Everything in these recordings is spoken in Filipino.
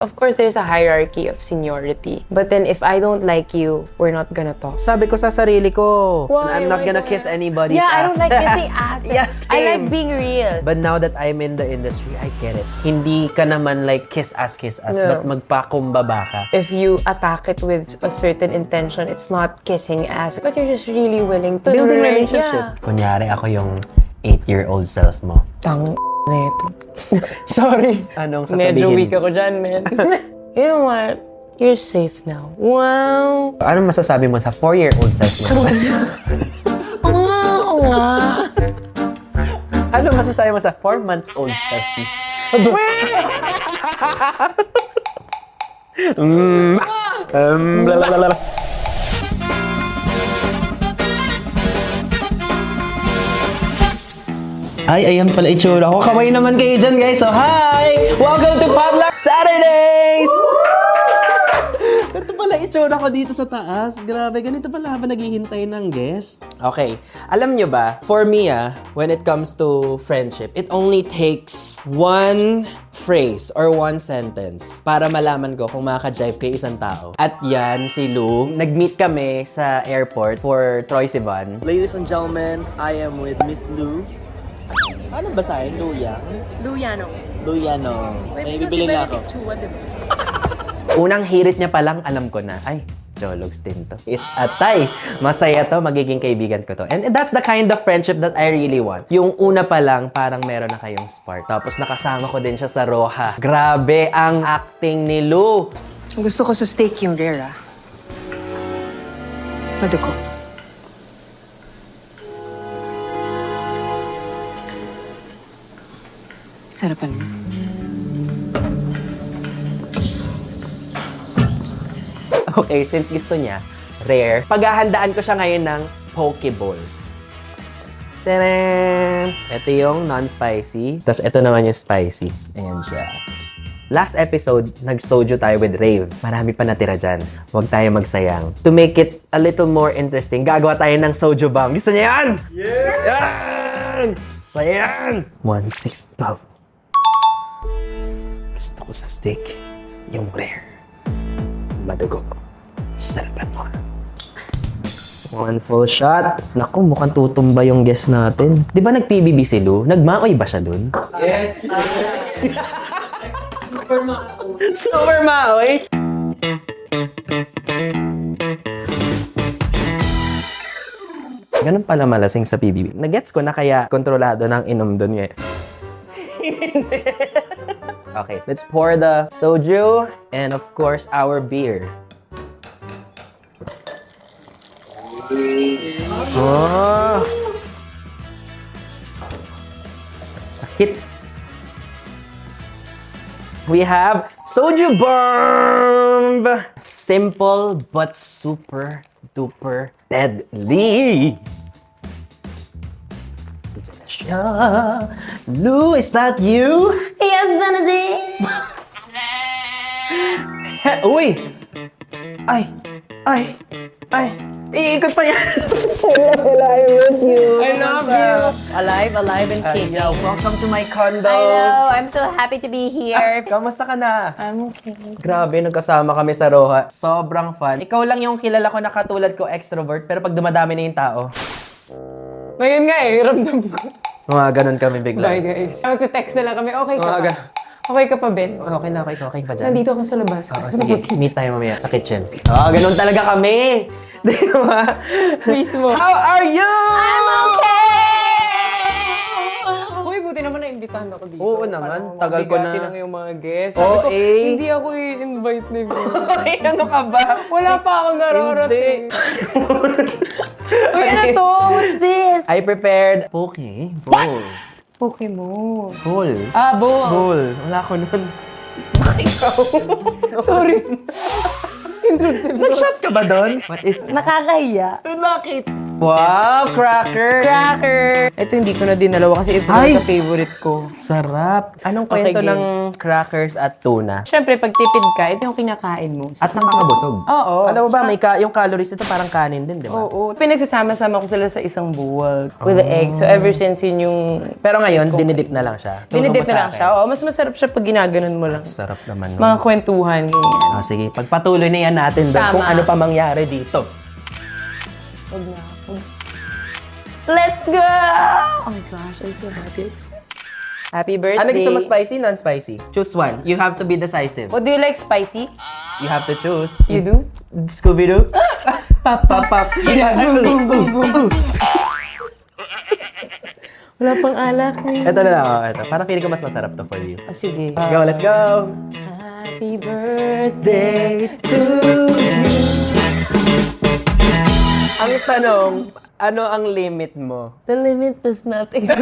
Of course, there's a hierarchy of seniority. But then if I don't like you, we're not gonna talk. Sabi ko sa sarili ko, Why? I'm not Why gonna do kiss I- anybody's Yeah, I ass. don't like kissing ass. Yes, I same. like being real. But now that I'm in the industry, I get it. Hindi ka naman like kiss ass, No. but magpakumbaba ka. If you attack it with a certain intention, it's not kissing ass. But you're just really willing to Building learn. relationship. Yeah. Kunyari ako yung 8-year-old self mo. Tang neto. Sorry. Anong sasabihin? Medyo weak ako dyan, man. You know what? You're safe now. Wow. Anong masasabi mo sa 4-year-old self mo? Oo nga. Ano masasabi mo sa 4-month-old self mo? Blablabla. Ay, ayan pala itsura ko. Kamay naman kayo dyan, guys. So, hi! Welcome to Potluck Saturdays! Ito pala itsura ko dito sa taas. Grabe, ganito pala habang naghihintay ng guest. Okay, alam nyo ba, for me when it comes to friendship, it only takes one phrase or one sentence para malaman ko kung makaka-jive kay isang tao. At yan, si Lou. Nag-meet kami sa airport for Troy Sivan. Ladies and gentlemen, I am with Miss Lou. Ano ba sa'yo? Luya? Luyano. Luyano. Wait, May bibili na ako. Unang hirit niya pa lang, alam ko na, ay, Jologs din to. It's Atay. Masaya to, magiging kaibigan ko to. And that's the kind of friendship that I really want. Yung una pa lang, parang meron na kayong spark. Tapos nakasama ko din siya sa Roja. Grabe ang acting ni Lou. Gusto ko sa steak yung rare, Madugo. Sarapan mo. Okay, since gusto niya, rare, paghahandaan ko siya ngayon ng Pokeball. Tadaan! Ito yung non-spicy. Tapos ito naman yung spicy. Ayan siya. Last episode, nag-soju tayo with Rave. Marami pa natira dyan. Huwag tayo magsayang. To make it a little more interesting, gagawa tayo ng soju bomb. Gusto niya yan? Yeah! Yan! Sayang! 1/6 Gusto ko sa steak, yung rare. Madugo. Sarapan mo. One full shot. Naku, mukhang tutumba yung guest natin. Di ba nag-PBB si Lou? Nagmaoy ba siya dun? Yes! Super maoy! Ganun pala malasing sa PBB. Nagets ko na kaya kontrolado ng inom dun ngayon. Okay, let's pour the soju and of course our beer. Oh! Sakit. We have soju bomb. Simple but super duper deadly. Diyan na siya. Lou, is that you? Yes, Benedict. Uy! Ay! Ay! Ay! Iikot pa yan! I miss you! I love you. Alive and kicking. Yo, welcome to my condo! Hello, I'm so happy to be here. Kamusta ka na? I'm okay. Grabe, nagkasama kami sa Roja. Sobrang fun. Ikaw lang yung kilala ko na katulad ko extrovert, pero pag dumadami na yung tao, Ngayon nga ramdam ko. mga ganun kami bigla. Bye, guys. Magte-text na lang kami. Okay ka Mga pa? ga- Okay ka pa, Ben? Okay na, okay pa dyan. Nandito ako sa labas. Oo, sige, meet tayo mamaya sa kitchen. Ganun talaga kami! Di ba? Mismo. How are you? I'm okay! Uy, buti naman na-imbitahan ako dito. Oo naman, Para tagal ko mabigati na. lang yung mga guests. Oo, Sabi ko, eh. hindi ako i-invite ni Ben. Ay, ano ka ba? Wala pa ako nararating. Hindi. Uy, ano to? What's this? I prepared poke. Bowl. Pokemon. Bowl. Ah, bowl. Bowl. Wala ko nun. Ikaw. Sorry. Intrusive. Nag-shots ka ba doon? What is Nakakahiya. Bakit? Wow, cracker! Cracker! Ito hindi ko na dinalawa kasi ito Ay! yung favorite ko. Sarap! Anong Okay, kwento game. ng crackers at tuna? Siyempre, pag tipid ka, ito yung kinakain mo. At nakakabusog. Oo. Alam mo ba, yung calories nito parang kanin din, di ba? Oo. Pinagsasama-sama ko sila sa isang bowl with the egg. So, ever since yun yung... Pero ngayon, dinidip na lang siya. Turo mo Dinidip sa na lang akin. siya. Oo, mas masarap siya pag ginaganon mo lang. Sarap naman. Mga kwentuhan, ganyan. Sige, pagpatuloy na yan natin doon Tama. kung ano pa mangyari dito. Huwag na. Let's go! Oh my gosh, I'm so happy. Happy birthday. Ano gusto mo, spicy, non-spicy? Choose one. You have to be decisive. What do you like, spicy? You have to choose. You do? Scooby-Doo? Papa. Pop. Wala pang alak eh. Ito na lang. Ito. Parang feeling ko mas masarap to for you. Ah, sige. Let's go, let's go! Happy birthday. Day to you. Ang tanong, ano ang limit mo? The limit does not exist.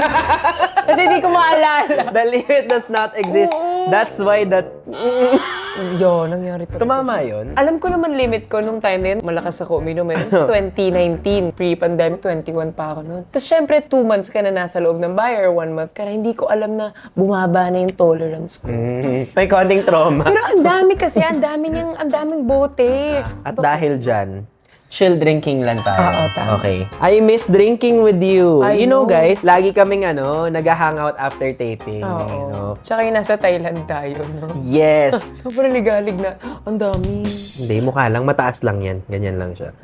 Kasi hindi ko maalala. The limit does not exist. That's why that... Yo, nangyari to. Tumama yun? Alam ko naman limit ko nung time na yun. Malakas ako uminom. It was 2019. Pre-pandemic, 21 pa ako noon. Tapos syempre, 2 months ka na nasa loob ng bahay or 1 month ka na. Hindi ko alam na bumaba na yung tolerance ko. May konting trauma. Pero ang dami kasi, ang daming bote. At dahil dyan, chill drinking lang tayo. Oo, tama. Okay. I miss drinking with you. I You know, know. guys, lagi kaming nag-hangout after taping. Oo. You know? Tsaka yung nasa Thailand tayo, no? Yes. Sobrang ligalig na. Ang dami. Hindi, mukha lang. Mataas lang yan. Ganyan lang siya.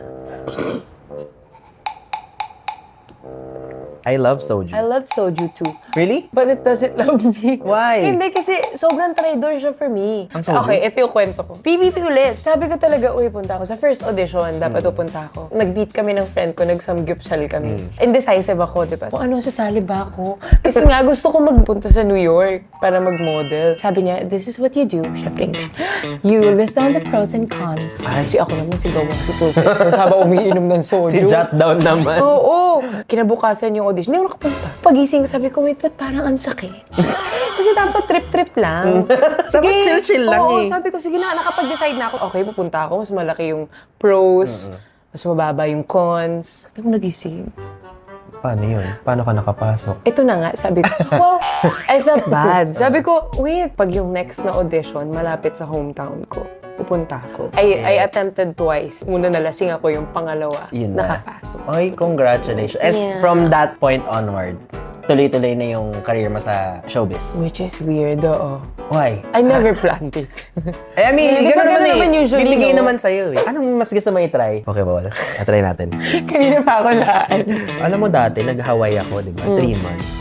I love soju. I love soju too. Really? But it doesn't love me. Why? Hindi kasi sobrang traitor siya for me. Ang soju? Okay, ito yung kwento ko. PBB ulit. Sabi ko talaga, uy, punta ako. Sa first audition, dapat pupunta ako. Nag-meet kami ng friend ko, nag-samgyupsal kami. Indecisive ako, di ba? Kung ano, sasali ba ako? Kasi nga, gusto ko magpunta sa New York para mag-model. Sabi niya, this is what you do. Syempre, you list down the pros and cons. Kasi ako naman si Gawang si Perfect. Tapos habang umiinom ng soju. Si jot down naman. Oo. Kinabukasan yung audition. Hindi ako nakapunta. Pagising ko, sabi ko, wait, ba't parang ang sakit? Kasi dapat trip-trip lang. Dapat chill-chill lang oo, eh. sabi ko, sige na, nakapag-decide na ako. Okay, pupunta ako. Mas malaki yung pros. Mas mababa yung cons. Hindi ako nagising. Paano yun? Paano ka nakapasok? Ito na nga, sabi ko, wow, I felt bad. Sabi ko, wait, pag yung next na audition, malapit sa hometown ko, pupunta ako. I attempted twice. Una nalasing ako, yung pangalawa, Yun na. nakapasok. Oy, congratulations. As Yeah. from that point onward, tuloy-tuloy na yung career mo sa showbiz. Which is weird, oo. Why? I never planned it. I mean, Di ba gano'n ganun naman usually, Bibigay no? naman sa'yo eh. Anong mas gusto mo i-try? Okay, bawal. Try natin. Kanina pa ako na. Alam mo dati, nag-Hawaii ako, di ba? 3 months.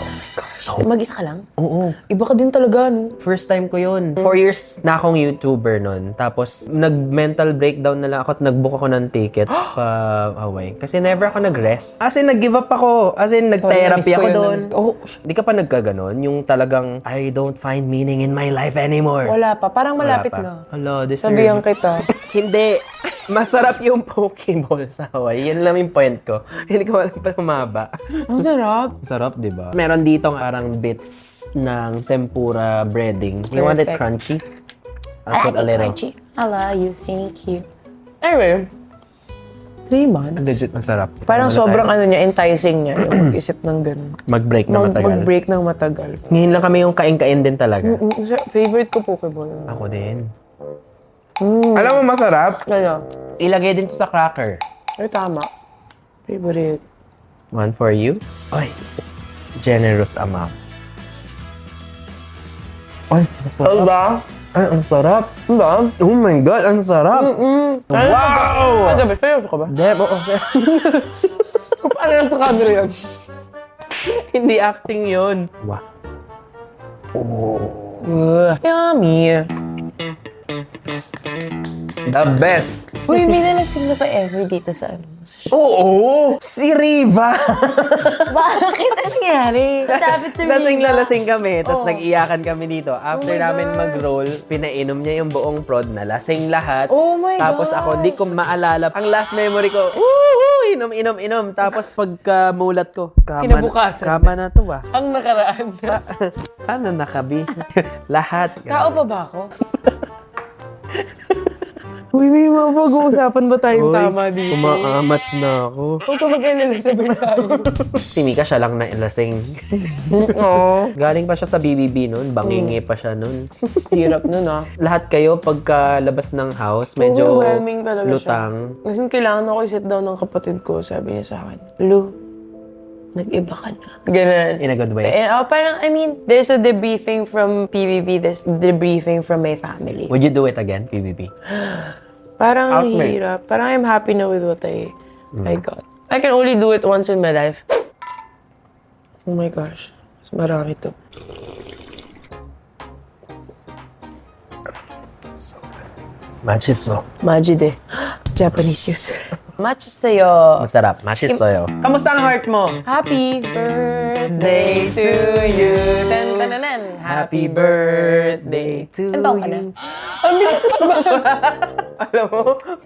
Mag-isa ka lang? Oo. Iba ka din talaga, no? First time ko yun. 4 years na akong YouTuber nun. Tapos, nag-mental breakdown na lang ako at nag-book ako ng ticket pa Hawaii. Kasi never ako nag-rest. As in, nag-give up ako. As in, nag-therapy Sorry, ako na-miss ko doon. yun. Oh, Di ka pa nagkaganon? Yung talagang, I don't find meaning in my life anymore. wala pa. Parang malapit Wala pa. na. Hala, deserve. Sabihan kita. Hindi. Masarap yung Pokeball sa Hawaii. Yan lang yung point ko. Hindi ko alam pa humaba. Ang sarap. Sarap, di ba? Meron dito parang bits ng tempura breading. You want it Perfect. crunchy? I'll put a little. I love you. Thank you. Anyway, 3 months. Legit masarap. Parang Ano sobrang tayo? ano niya, enticing niya. Yung mag-isip ng ganun. Mag-break na matagal. Mag-break ng matagal. Ngayon lang kami yung kain-kain din talaga. Favorite ko Pokeball. Ako din. Alam mo masarap? Ano? Ilagay din to sa cracker. Ay, tama. Favorite. One for you. Ay, generous amount. Ay, masarap. Ba? Ay, ang sarap. Ba? Oh my God, ang sarap. Wow! Paggabi, seryoso ka ba? Hindi, oo. Paano lang sa camera yan? Hindi acting yun. Wow. Yummy. The best. Uy, may nalasing na pa ever dito sa ano? Sa show. Oo! Si Riva! Bakit? Ano nangyari? Sabi to Lasing kami, tapos Oh. nag-iyakan kami dito. After Oh my namin God. mag-roll, pinainom niya yung buong prod na lasing lahat. Oh my Tapos God. ako, di ko maalala. Ang last memory ko, woohoo! Inom. Tapos pagkamulat ko, Kinabukasan. kama na to ah. Ang nakaraan na. Ano nakabi? Lahat. Tao pa ba ako? Uy, may Pag-uusapan ba tayong tama dito? Umaamats na ako. Huwag ka mag-alala, sabi tayo. Si Mika siya lang nalasing. Oo. Galing pa siya sa BBB noon, bangingi pa siya noon. Hirap nun ah. Lahat kayo pagkalabas ng house, medyo Overwhelming talaga lutang. siya. Kasi kailangan ako i-sit down ng kapatid ko. Sabi niya sa akin, Lu, nag-iba ka na. Ganun. In a good way. Parang, I mean, there's a debriefing from PBB, there's debriefing from my family. Would you do it again, PBB? Parang Outbreak. hirap. Parang I'm happy na with what I got. I can only do it once in my life. Oh my gosh. Mas marami to. Machiso. Majide. Japanese youth. Match sa'yo. Masarap. Machisoyo. Kamusta ang heart mo? Happy birthday to you. Tan tananan. Happy birthday to Ilan taon ka na? you. Ang bilis mo ba? Alam mo,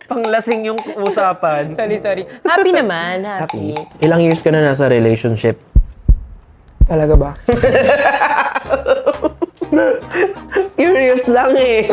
panglasing yung usapan. Sorry. Happy naman. Happy. Ilang years ka na nasa relationship? Talaga ba? Curious lang eh.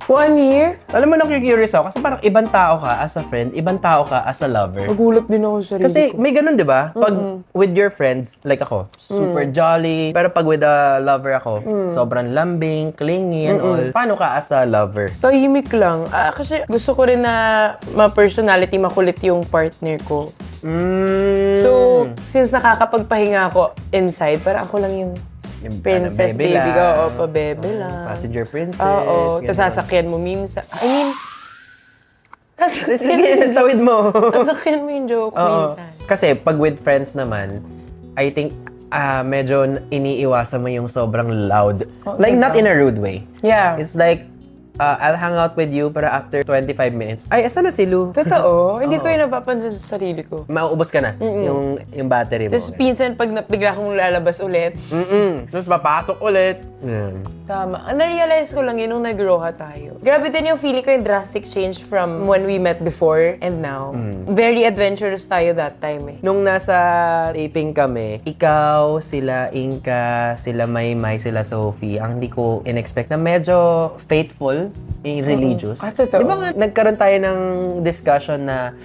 1 year? Alam mo, curious ako kasi parang ibang tao ka as a friend, ibang tao ka as a lover. Nagulat din ako sa sarili Kasi ko. may ganun, di ba? Pag with your friends, like ako, super jolly. Pero pag with a lover ako, sobrang lambing, clingy, and all. Paano ka as a lover? Tahimik lang. Kasi gusto ko rin na ma-personality, makulit yung partner ko. So, since nakakapagpahinga ako inside, parang ako lang yung princess baby lang. ko. O, pa-bebe lang. Passenger princess. Oo. ganun. Tapos sasakyan mo minsan. I mean, Sige, tawid mo. sasakyan mo yung joke Oo. minsan. Kasi pag with friends naman, I think medyo iniiwasan mo yung sobrang loud. Like, not in a rude way. Yeah. It's like, I'll hang out with you, pero after 25 minutes, ay, asan na si Lu? Totoo. Hindi ko yung napapansin sa sarili ko. Mauubos ka na, yung battery mo. Tapos pinsan pag bigla kong lalabas ulit, Tapos papasok ulit. tama. Na-realize ko lang yun nung nag-roha tayo. Grabe din yung feeling ko yung drastic change from when we met before and now. Very adventurous tayo that time eh. Nung nasa taping kami, ikaw, sila Inka, sila Maymay, sila Sophie, ang hindi ko in-expect na medyo faithful, religious. Totoo. Di ba nga, nagkaroon tayo ng discussion na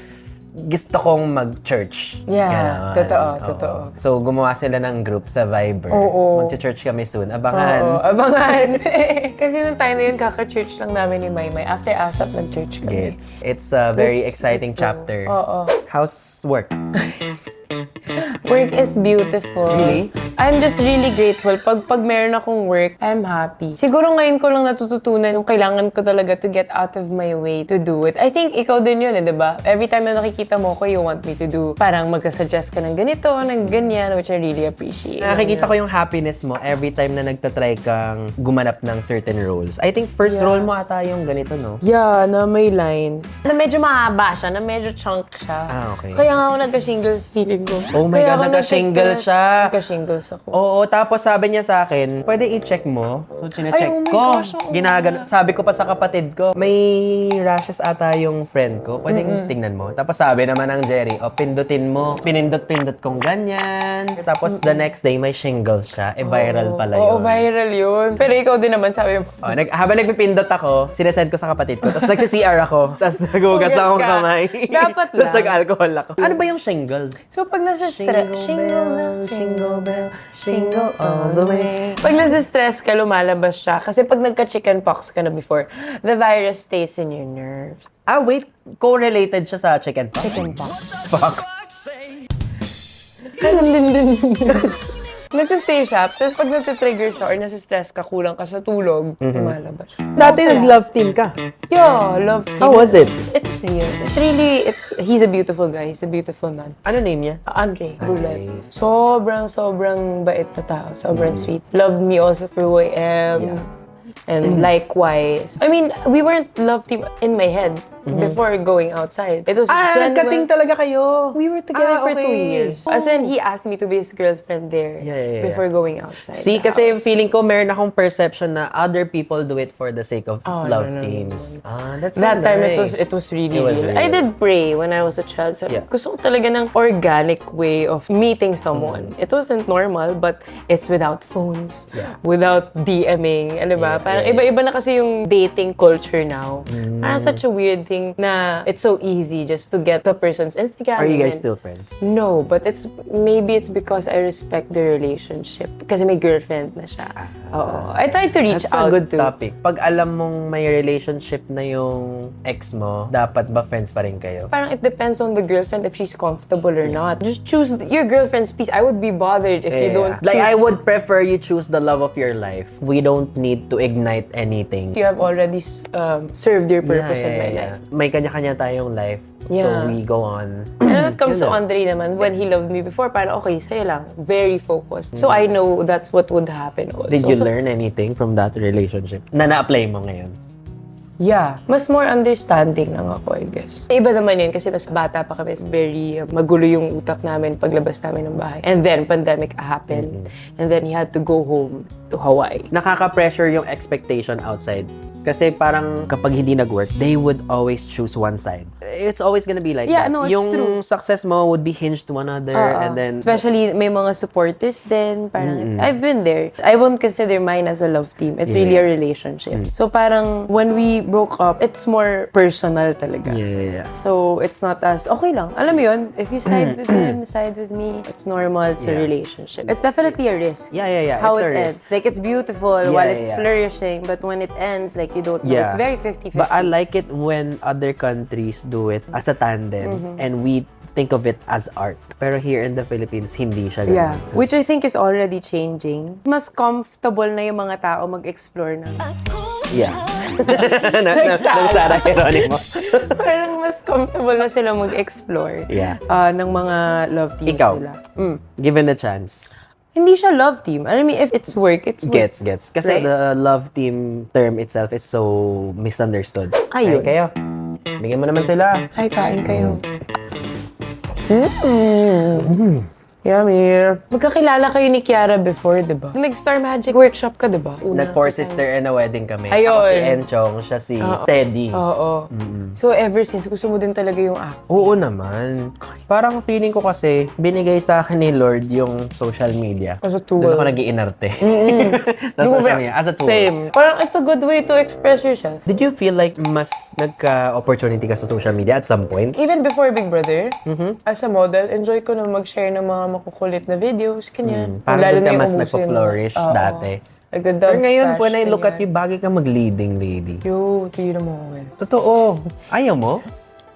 gusto kong mag-church. Yeah, Ganon. totoo, Oo. totoo. So, gumawa sila ng group sa Viber. Oo. Mag-church kami soon. Oo, Abangan. abangan. Kasi nung time na yun, kaka-church lang namin ni Maymay. After ASAP, nag-church kami. It's a very Let's exciting go. chapter. Oo. How's work? Work is beautiful. Really? I'm just really grateful. Pag meron akong work, I'm happy. Siguro ngayon ko lang natututunan yung kailangan ko talaga to get out of my way to do it. I think ikaw din yun, eh, diba? Every time na nakikita mo ko, you want me to do, parang magka-suggest ka ng ganito, ng ganyan, which I really appreciate. Nakikita ko yung happiness mo every time na nagtatry kang gumanap ng certain roles. I think first Yeah. role mo ata yung ganito, no? Yeah, na may lines. Na medyo mahaba siya, na medyo chunk siya. Okay. Kaya nga ako nagka-shingles feeling ko. Oh my Kaya God, ako nagka-shingles siya. Nagka-shingles ako. Oo, tapos sabi niya sa akin, pwede i-check mo. So, chine-check Ay, oh my ko. gosh, oo. Sabi ko pa sa kapatid ko, may rashes ata yung friend ko. Pwede tingnan mo. Tapos sabi naman ng Jerry, pindutin mo. Pinindot-pindot kong ganyan. Tapos the next day, may shingles siya. Viral pala yun. Oo, viral yun. Pero ikaw din naman, sabi mo. Habang nagpipindot ako, sinesend ko sa kapatid ko. Tapos nagsi-CR ako. Tapos nagugas Hugas akong ka. kamay. Dapat Tapos lang. nag-alcohol ako. Ano ba yung shingle? So, pag nasa stress, Shingle all the way. Pag nasa stress ka, lumalabas siya. Kasi pag nagka-chickenpox ka na before, the virus stays in your nerves. Wait. Correlated siya sa chickenpox. Chickenpox. Fox. Nagsa-stay siya, tapos pag nagtitrigger siya or nasa stress ka, kulang ka sa tulog, lumalabas siya. Dati nag-love team ka. Yeah, love team. How was it? It's real. It's really, he's a beautiful guy. He's a beautiful man. Ano name niya? Andre Bulat. Sobrang bait na tao. Sobrang sweet. Loved me also for who I am. Yeah. And likewise. I mean, we weren't love team in my head. before going outside. It was Nagkating talaga kayo. We were together for 2 okay. years. As in, he asked me to be his girlfriend there Yeah. before going outside. See, the kasi house. feeling ko meron akong perception na other people do it for the sake of love no. teams. That's That so time, nice. it was really It was real. real. I did pray when I was a child. So Yeah. gusto ko talaga ng organic way of meeting someone. It wasn't normal, but it's without phones, Yeah. without DMing. Ano ba? Yeah, Parang yeah. iba-iba na kasi yung dating culture now. Parang such a weird thing na it's so easy just to get the person's Instagram. Are you guys and- still friends? No, but maybe it's because I respect the relationship. Kasi may girlfriend na siya. Oo. I tried to reach That's a out good to. topic. Pag alam mong may relationship na yung ex mo, dapat ba friends pa rin kayo? Parang it depends on the girlfriend if she's comfortable or not. Just choose your girlfriend's peace. I would be bothered if you don't Like, choose. I would prefer you choose the love of your life. We don't need to ignite anything. You have already served your purpose in my life. May kanya-kanya tayong life. So Yeah. we go on. And when it comes to Yun Andre naman, when he loved me before, parang okay, sa'yo lang. Very focused. So I know that's what would happen also. Did you So, learn anything from that relationship na na-apply mo ngayon? Yeah. Mas more understanding lang ako, I guess. Iba naman yun kasi mas bata pa kami. It's very magulo yung utak namin paglabas namin ng bahay. And then, pandemic happened. And then, he had to go home to Hawaii. Nakaka-pressure yung expectation outside. Kasi parang kapag hindi nag-work, they would always choose one side. It's always gonna be like Yeah, that. no, it's yung true. success mo would be hinged to another and then... Especially may mga supporters din. Parang, I've been there. I won't consider mine as a love team. It's really a relationship. So parang, when we broke up, it's more personal talaga. Yeah. So, it's not as, okay lang. Alam mo yun, if you side with him, side with me, it's normal, it's a relationship. It's definitely a risk. Yeah. How It's a it risk. ends. Like, it's beautiful while it's yeah. flourishing, but when it ends, like, you don't know. Yeah. It's very 50-50. But I like it when other countries do it as a tandem and we think of it as art. Pero here in the Philippines, hindi siya ganun. Yeah, which I think is already changing. Mas comfortable na yung mga tao mag-explore na. Yeah. Nang Sarah Geronimo. Parang mas comfortable na sila mag-explore Yeah. ng mga love teams Ikaw, nila. given a chance, Hindi siya love team. I mean, if it's work, it's work. gets. Kasi Right. the love team term itself is so misunderstood. Ayun. Ay, kayo. Bigyan mo naman sila. Ay, kain kayo. Yummy. Magkakilala kayo ni Kiara before, di ba? Nag-Star Magic workshop ka, di ba? Nag-Four Sister and a Wedding kami. Ayun. Ako si Enchong, siya si Teddy. Oo. So, ever since, gusto mo din talaga yung act. Oo naman. Parang feeling ko kasi, binigay sa akin ni Lord yung social media. As a tool. Doon ako nag-iinarte. Sa social media. As a tool. Same. Parang it's a good way to express yourself. Did you feel like mas nagka-opportunity ka sa social media at some point? Even before Big Brother, as a model, enjoy ko na mag-share ng mga makukulit na videos, kanyan. Parang Lalo doon ka na yung mas umuso yung nagpa-flourish mga- Oo. dati. Nagda-dub Pero ngayon, stash, when I look at you, ganyan. bagay ka mag-leading lady. Yo, tira mo ako eh. Totoo. Ayaw mo?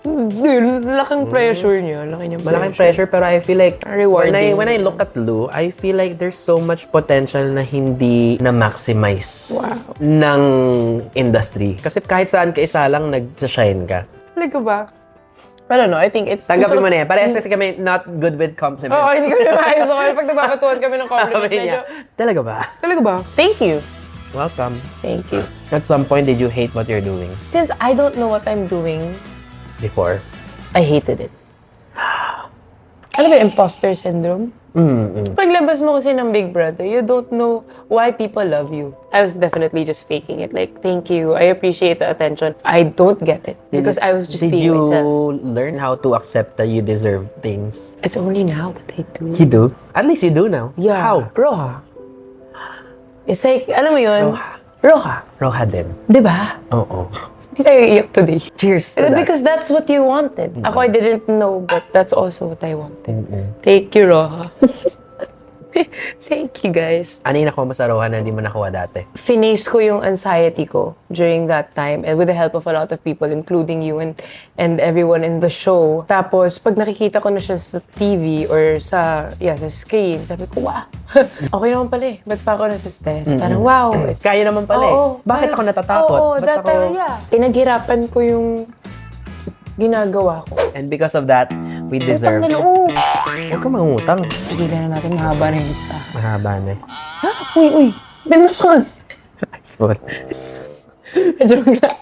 Dude, laking pressure niya. Laki niya Malaking pressure, pero I feel like Rewarding. when I look at Lou, I feel like there's so much potential na hindi na-maximize ng industry. Kasi kahit saan ka isa lang, nag-shine ka. Talaga ba? I don't know, I think it's... Tanggapin mo na yan. Parehas kasi kami not good with compliments. Oo, hindi kami maayos ako. Pag nagbabatuan kami ng compliment, Sabi niya, medyo... talaga ba? Talaga ba? Thank you. Welcome. Thank you. At some point, did you hate what you're doing Since I don't know what I'm doing, before? I hated it. Ano ba yung imposter syndrome? Paglabas mo kasi ng Big Brother, you don't know why people love you. I was definitely just faking it. Like, thank you. I appreciate the attention. I don't get it. Because I was just Did being you myself. learn how to accept that you deserve things? It's only now that I do. You do? At least you do now. Yeah. How? Roja. It's like, alam mo yun? Roja. Roja. Roja din. Di ba? Oo. Hindi tayo iiyak today. Cheers to that. Because that's what you wanted. Ako, I didn't know, but that's also what I wanted. Thank you, Roja. Thank you, guys. Ano yung nakuha mo sa Roja na hindi mo nakuha dati? Finish ko yung anxiety ko during that time and with the help of a lot of people, including you and everyone in the show. Tapos, pag nakikita ko na siya sa TV or sa screen, sabi ko, wow, okay naman pala eh. Ba't pa ako nasa-stress? Parang, wow. Kaya naman pala eh. Bakit ako natatakot? Oo, Ba't that ako- time, yeah. Pinaghirapan ko yung ginagawa ko. And because of that, we deserve... Utang na loob. Huwag ka mangutang. Pigilan na natin, mahaba na yung lista. Mahaba na eh. Uy, Benon! Sorry. Joke lang.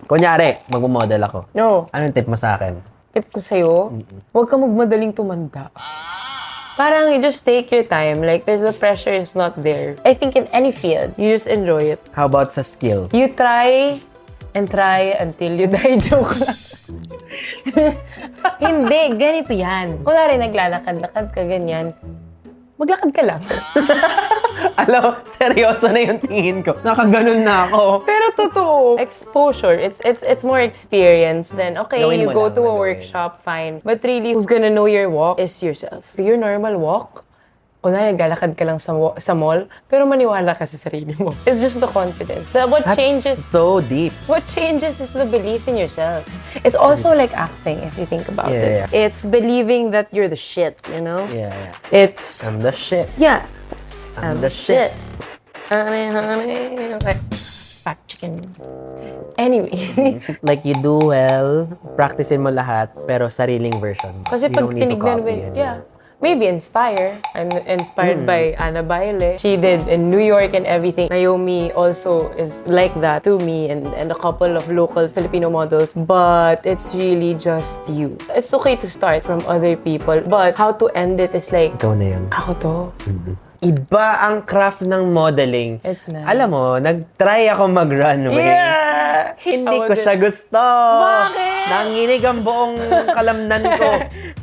Kunyari, magmo-model ako. No. Anong tip mo sa akin? Tip ko sa'yo, huwag ka magmadaling tumanda. Parang you just take your time. Like, the pressure is not there. I think in any field, you just enjoy it. How about sa skill? You try and try until you die. Joke lang. Hindi, ganito yan. Kunwari, naglalakad-lakad ka, ganyan. Maglakad ka lang. Alam, seryoso na yung tingin ko. Nakaganon na ako. Pero totoo, exposure. It's more experience than, okay, Gawin you mo go lang, to a gawin. workshop, fine. But really, who's gonna know your walk is yourself. Your normal walk, kunwari naglalakad ka lang sa mall, pero maniwala ka sa sarili mo. It's just the confidence. What That's changes so deep. What changes is the belief in yourself. It's also like acting, if you think about Yeah, it. It's believing that you're the shit, you know? Yeah. It's, I'm the shit. yeah. I'm the shit. Honey, honey. Okay. Fact chicken. Anyway. Like, you do well, practicein mo lahat, pero sariling version. Kasi You pag don't need to tinignan mo, copy anyone. yeah. Maybe inspire. I'm inspired by Anna Baile. She did in New York and everything. Naomi also is like that to me and a couple of local Filipino models. But it's really just you. It's okay to start from other people. But how to end it is like, Ikaw na yun. ako to. Iba ang craft ng modeling. It's nice. Alam mo, nag-try ako mag-runway. Yeah! Hindi Ako ko din. siya gusto. Bakit? Nanginig ang buong kalamnan ko.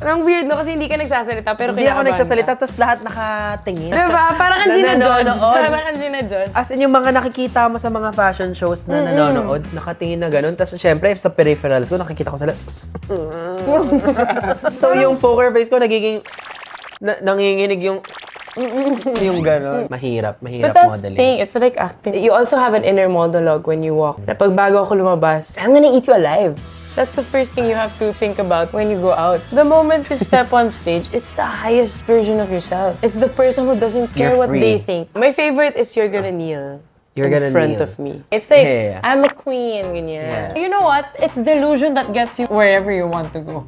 Ang weird no kasi hindi ka nagsasalita pero Hindi ako kinakabahan nagsasalita, ka. tapos lahat nakatingin. Diba? Parang kang Na ginajudge. nanonood. Parang kang ginajudge. As in, yung mga nakikita mo sa mga fashion shows na nanonood, nakatingin na ganun. Tapos, syempre, sa peripherals ko, nakikita ko sila. So, yung poker face ko, nagiging, nanginginig yung gano'n. Mahirap But that's the modeling. thing, it's like acting. You also have an inner monologue when you walk. Na pag bago ako lumabas, I'm gonna eat you alive. That's the first thing you have to think about when you go out. The moment you step on stage, it's the highest version of yourself. It's the person who doesn't care You're what free. they think. My favorite is You're Gonna Kneel. You're in Gonna front Kneel. of me. It's like, Yeah. I'm a queen, ganyan. Yeah. You know what? It's delusion that gets you wherever you want to go.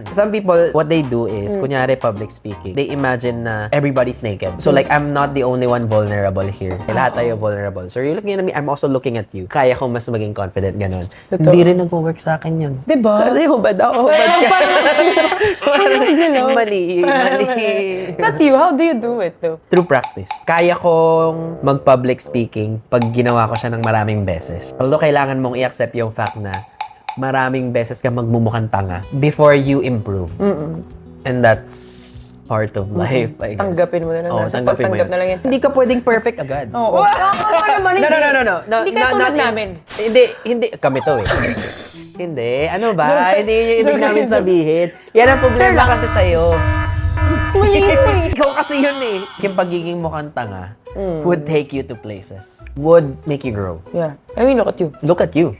Some people, what they do is, kunyari public speaking, they imagine na everybody's naked. So like, I'm not the only one vulnerable here. Lahat tayo vulnerable. So you're looking at me, I'm also looking at you. Kaya kong mas maging confident, ganun. Totoo. Hindi rin nag-work sa akin yun. Diba? Kasi hubad ako, hubad ka. Mali. But you, how do you do it though? Through practice. Kaya kong mag-public speaking pag ginawa ko siya ng maraming beses. Although kailangan mong i-accept yung fact na maraming beses ka magmumukhang tanga before you improve. And that's part of life, I guess. Tanggapin mo na lang. Oo, Nasa tanggapin mo pagtanggap yun. na lang yan. Hindi ka pwedeng perfect agad. Oo. Naman, No. Hindi ka tulad namin. Hindi. Kami to eh. Hindi. Ano ba? Joke. Hindi yun yung ibig Joke. namin sabihin. Yan ang problema kasi sa'yo. Mali mo eh. Ikaw kasi yun eh. Yung pagiging mukhang tanga would take you to places. Would make you grow. Yeah. I mean, look at you. Look at you.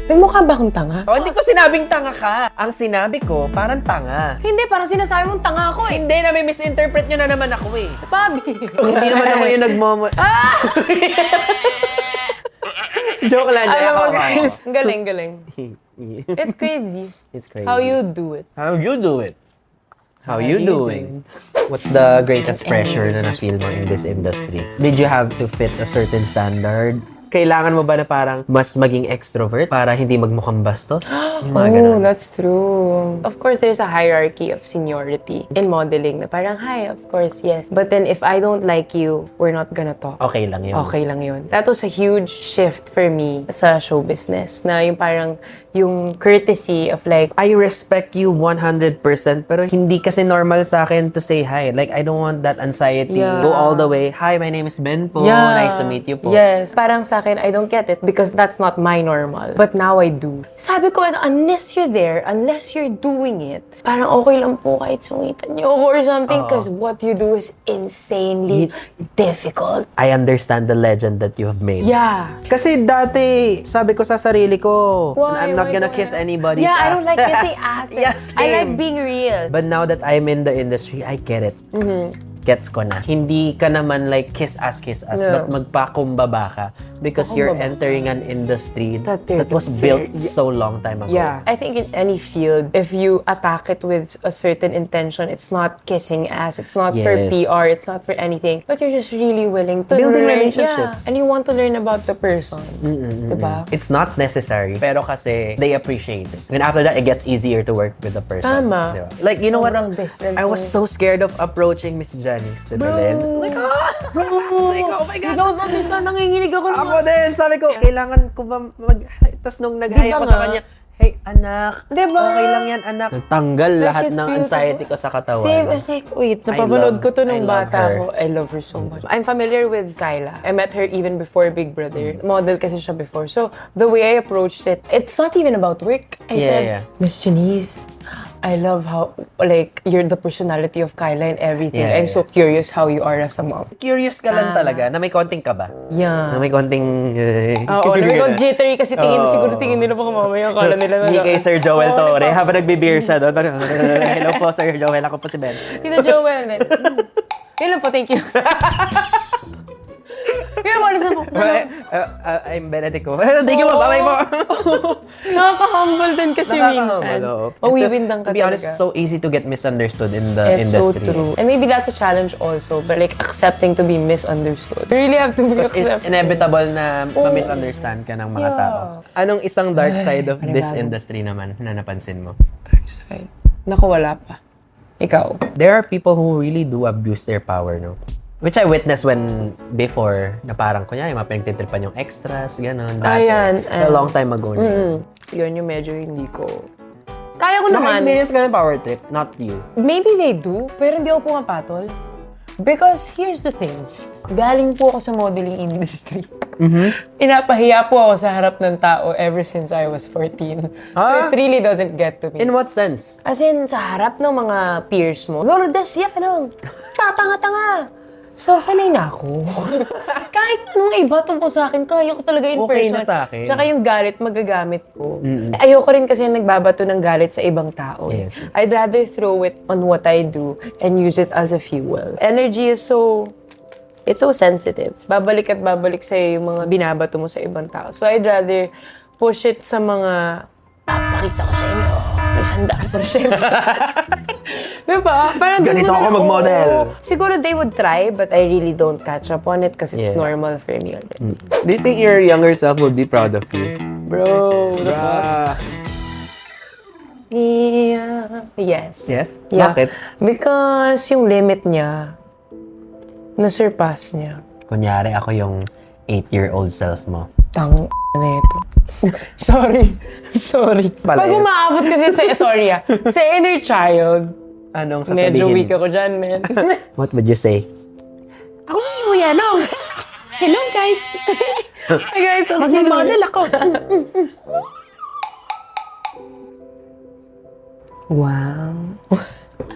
Nagmukha ba akong tanga? Oh, hindi ko sinabing tanga ka. Ang sinabi ko, parang tanga. Hindi, parang sinasabi mong tanga ako eh. Hindi na may misinterpret nyo na naman ako eh. Bobby. Hindi naman ako yung Joke lang. Alam mo Ako. guys, galing. It's crazy. It's crazy. How you do it. How you do it? How you you doing? What's the greatest pressure na na-feel mo in this industry? Did you have to fit a certain standard? Kailangan mo ba na parang mas maging extrovert para hindi magmukhang bastos? Yung mga Oh, ganun. that's true. Of course, there's a hierarchy of seniority in modeling na parang, hi, of course, yes. But then if I don't like you, we're not gonna talk. Okay lang yun. Okay lang yun. That was a huge shift for me sa show business na yung parang yung courtesy of like, I respect you 100% pero hindi kasi normal sa akin to say hi. Like, I don't want that anxiety. Yeah. Go all the way. Hi, my name is Ben po. Nice to meet you po. Yes. Parang sa akin, I don't get it because that's not my normal. But now I do. Sabi ko, unless you're there, unless you're doing it, parang okay lang po kahit sungitan niyo ako or something because what you do is insanely difficult. I understand the legend that you have made. Yeah. Kasi dati, sabi ko sa sarili ko, Why? I'm not Why gonna do kiss I- anybody's Yeah, ass. I don't like kissing asses. Yes, I like same. being real. But now that I'm in the industry, I get it. gets ko na. Hindi ka naman like kiss ass, No. but magpakumbaba ka because you're Pakumbaba. entering an industry That that was built so long time ago. Yeah. I think in any field, if you attack it with a certain intention, it's not kissing ass, it's not for Yes. PR, it's not for anything, but you're just really willing to Building learn. relationship. Yeah. And you want to learn about the person. Diba? It's not necessary, pero kasi they appreciate it. And after that, it gets easier to work with the person. Tama. Diba? Like, you know what? Sobrang different I was kung- so scared of approaching Miss Janice to Belen. Like, like, oh my God! Don't understand, nanginginig ako Ako din, sabi ko, kailangan ko ba Tapos nung nag-hi ako Diba sa nga? kanya, hey, anak, Diba? okay lang yan, anak. Nagtanggal lahat it's ng beautiful. anxiety ko sa katawan. Same, I was like, wait, I napapanood love- ko to I nung love bata her. ko. I love her so much. I'm familiar with Kyla. I met her even before Big Brother. Model kasi siya before. So, the way I approached it, it's not even about work. I said, Yeah. Miss Janice, I love how, like, you're the personality of Kyla and everything. Yeah, I'm so curious how you are as a mom. Curious ka lang talaga, na may konting kaba. Yeah. Na may konting... Oo, namin ko jittery kasi siguro tingin nila baka mamaya akala nila Hindi kay Sir Joel Oo, Torre, diba? habang nagbe-beer siya doon. Hello po, Sir Joel. Ako po si Ben. Tita Joel, man. Yun lang po, thank you. Kaya malis na po. I'm Benedico. Thank you po, bye po. Nakaka-humble din kasi minsan. Nakaka-humble, oo. Mawiwindang ka To be honest, talaga. so easy to get misunderstood in the It's so industry. true. And maybe that's a challenge also, but like accepting to be misunderstood. You really have to be Because it's accepted. inevitable na ma-misunderstand ka ng mga Yeah. tao. Anong isang dark side of this panibago. industry naman na napansin mo? Side. Naku, wala pa. Ikaw. There are people who really do abuse their power, no? Which I witnessed when before, na parang kunyari, mga pinagtitripan yung extras, gano'n. Dati. Ayan, A long time ago na. Yun yung medyo hindi ko... Kaya ko naman. Naka-experience ka ng power trip, not you. Maybe they do, pero hindi ako pumapatol. Because here's the thing. Galing po ako sa modeling industry. Inapahiya po ako sa harap ng tao ever since I was 14. So it really doesn't get to me. In what sense? As in, sa harap ng mga peers mo, Lourdes, yan, tatanga-tanga. So, sanay na ako. Kahit anong iba tungkol sa akin, kaya ko talaga in Okay person. na sa akin. Tsaka yung galit, magagamit ko. Ayoko rin kasi nagbabato ng galit sa ibang tao. Yes. I'd rather throw it on what I do and use it as a fuel. Energy is so... It's so sensitive. Babalik at babalik sa'yo yung mga binabato mo sa ibang tao. So, I'd rather push it sa mga... Papakita ko sa inyo. May 100%. Diba? Parang di Ganito mo ako na- mag-model. Oo. Siguro they would try, but I really don't catch up on it kasi it's Yeah. normal for me already. Do you think your younger self would be proud of you? Bro, the fuck? Yeah. Yes. Yes? Yeah. Bakit? Because yung limit niya, na-surpass niya. Kunyari, ako yung 8-year-old self mo. Tang na ito. Sorry. Pala Pag yun. umaabot kasi sa, sorry sa inner child, Anong sasabihin? medyo weak ako dyan, man. What would you say? Ako si Kuya, no? Hello, guys. Hi, guys. Ako si Kuya. ako. Wow.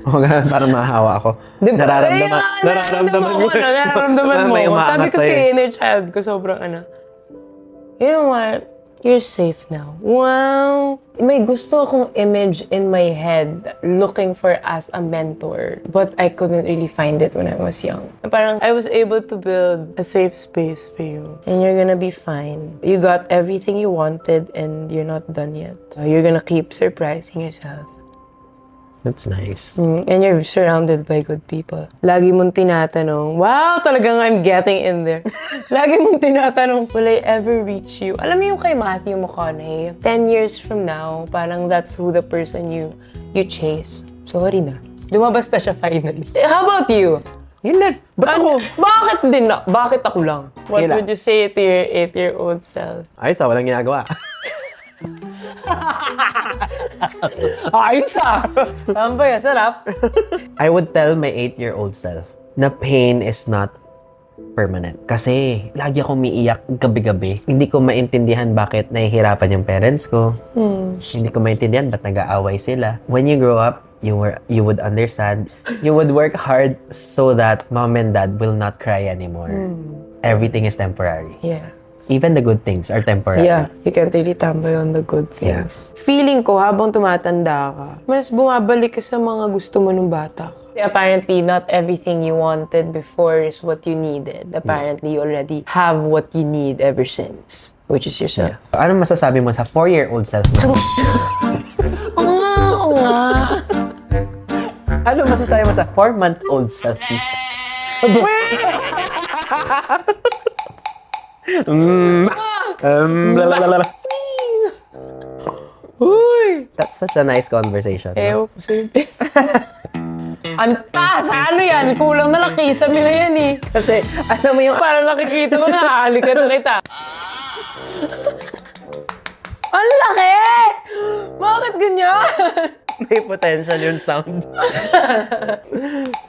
Oh, parang mahahawa ako. Diba? Nararamdaman mo. Nararamdaman mo. May umaangat Sabi ko sa sa'yo. inner child ko, sobrang you know what? You're safe now. Wow. May gusto akong image in my head looking for as a mentor. But I couldn't really find it when I was young. Parang I was able to build a safe space for you. And you're gonna be fine. You got everything you wanted and you're not done yet. You're gonna keep surprising yourself. That's nice. And you're surrounded by good people. Lagi mong tinatanong, wow, talagang I'm getting in there. Lagi mong tinatanong, will I ever reach you? Alam mo yung kay Matthew McConaughey, 10 years from now, parang that's who the person you chase. Sorry na. Lumabas na siya finally. How about you? Yun na. Ba't ako? Bakit din na? Bakit ako lang? What Kailan? would you say to your 8-year-old self? Ayos, walang ginagawa. Ayos ah! Tambay ah, sarap. I would tell my 8-year-old self na pain is not permanent. Kasi lagi akong umiiyak gabi-gabi. Hindi ko maintindihan bakit nahihirapan yung parents ko. Hindi ko maintindihan ba't nag-aaway sila. When you grow up, you would understand. You would work hard so that mom and dad will not cry anymore. Everything is temporary. Yeah. Even the good things are temporary. Yeah, you can't really tambay on the good things. Feeling ko, habang tumatanda ka, mas bumabalik ka sa mga gusto mo nung bata ka. Apparently, not everything you wanted before is what you needed. Apparently, you already have what you need ever since, which is yourself. Ano masasabi mo sa 4-year-old self mo? Oo nga. Ano masasabi mo sa 4-month-old self mo? Uy! That's such a nice conversation. Ewan ko sa'yo. Anta! Sa ano yan? Kulang na laki. Sabi na yan eh. Kasi, alam mo yung... Para nakikita ko na, halikan na kita. Ang laki! Bakit ganyan? May potential yung sound.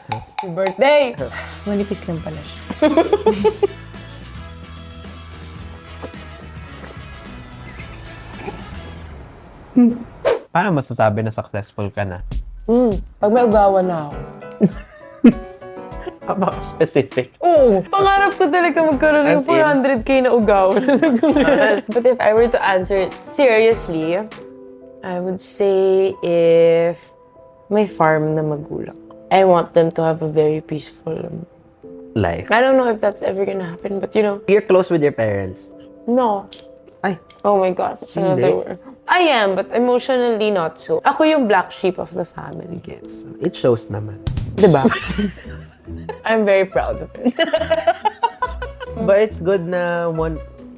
Happy birthday! Manipis lang pala siya. Paano masasabi na successful ka na? Pag may ugawan na ako. Napaka-specific. Oo. Pangarap ko talaga magkaroon ng As in? 400k na ugawan. But if I were to answer it seriously, I would say if may farm na magulang. I want them to have a very peaceful Life. I don't know if that's ever gonna happen, but you know, You're close with your parents. no. Ay, Oh my gosh, it's Hindi. another word. I am, but emotionally not so. Ako yung black sheep of the family. gets. It shows naman. Diba? I'm very proud of it. But it's good na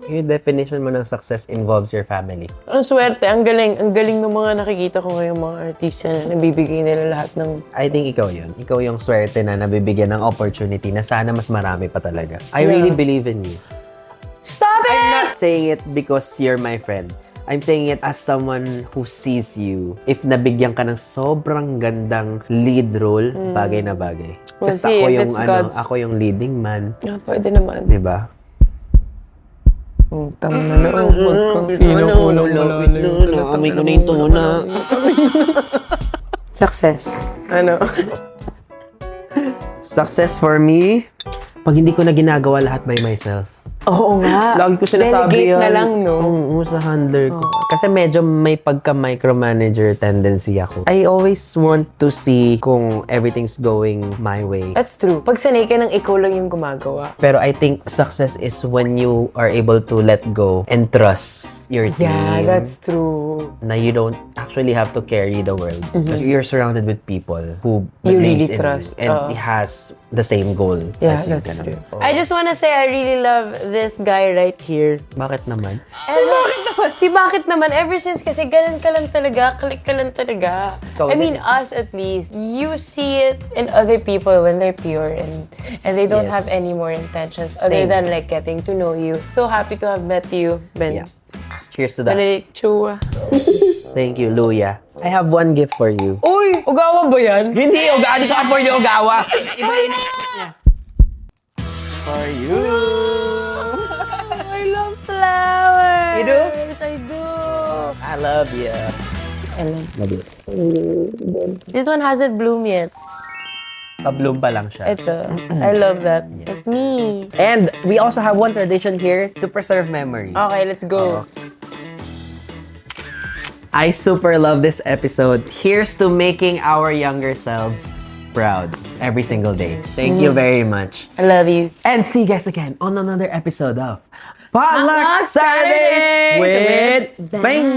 yung definition mo ng success involves your family. Ang swerte, ang galing ng mga nakikita ko ngayong mga artista na nabibigay nila lahat ng... I think ikaw yun. Ikaw yung swerte na nabibigyan ng opportunity na sana mas marami pa talaga. I really believe in you. Stop it! I'm not saying it because you're my friend. I'm saying it as someone who sees you. If nabigyan ka ng sobrang gandang lead role, bagay na bagay. We'll Kasi see ako if yung it's God's- ako yung leading man, Ah, pwede naman. 'di ba? Tama na loob. Kung sino kulang Amoy ko na yung tuna. Success. Ano? Success for me, pag hindi ko na ginagawa lahat by myself. Oo nga. Lagi ko sinasabi Delegate yan. na lang, no? Oo, sa handler ko. Kasi medyo may pagka-micromanager tendency ako. I always want to see kung everything's going my way. That's true. Pag sanay ka ng ikaw lang yung gumagawa. Pero I think success is when you are able to let go and trust your team. Yeah, that's true. Na you don't actually have to carry the world. Because you're surrounded with people who You believes really in trust. you and has the same goal Yeah, as you. that's Ganun. true. I just wanna say I really love this guy right here. Bakit naman? Si bakit naman? Ever since kasi ganun ka lang talaga, click ka lang talaga. Ikaw I mean, din. us at least, you see it in other people when they're pure and they don't Yes. have any more intentions other Same. than like getting to know you. So happy to have met you, Ben. Yeah. Cheers to that. Chua. Thank you, Luya. I have one gift for you. Uy! Ugawa ba yan? Hindi, Ogawa. Dito ka for you, Ogawa. Iba yun. For you. I love flowers! You do? Yes, I do. I love you. I love Love you. This one hasn't bloomed yet. Pa-bloom pa lang siya. Ito. I love that. That's me. And we also have one tradition here to preserve memories. Okay, let's go. I super love this episode. Here's to making our younger selves proud every single day. Thank you very much. I love you. And see you guys again on another episode of Potluck Potluck Saturdays Saturdays with with Bang!